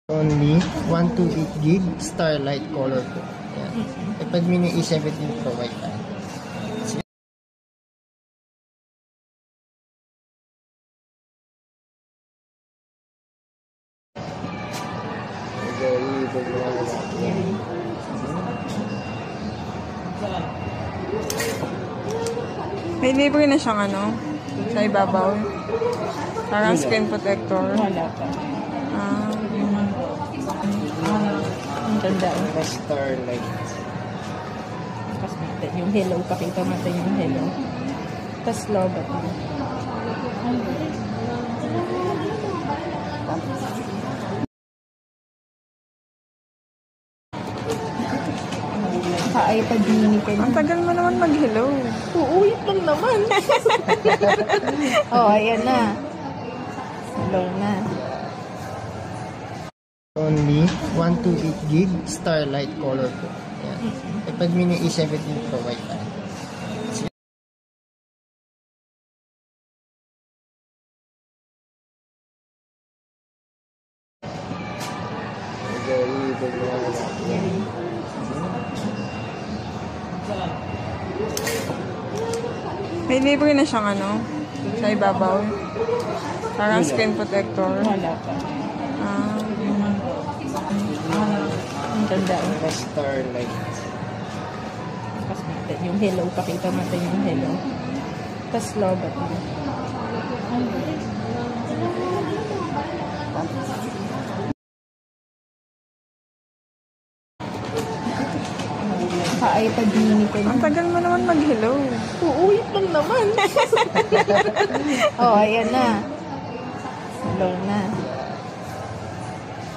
Only 128 gig Starlight color po. Yan. Ipad mini A17 Pro Wi-Fi. May libre na siyang sa ibabaw. Parang screen protector. Wala pa. Ang ganda. Starlight. Tapos natin yung hello. Pakita natin yung hello. Tapos low button. Ka-iPad mini ka. Ang tagal mo naman mag-hello. Uuwit lang naman. Oh, ayan na. Hello na. Only 128 gig Starlight color po. Yan. Ipad mini A17 Pro Wi-Fi. May libre na siyang sa ibabaw. Parang screen protector. Wala pa. Ang ganda. Starlight. Tapos natin yung hello. Pakita natin yung hello. Tapos low button. Ka-iPad mini ka. Ang tagal mo naman mag-hello. Uuwit lang naman. Oh, ayan na. Hello na.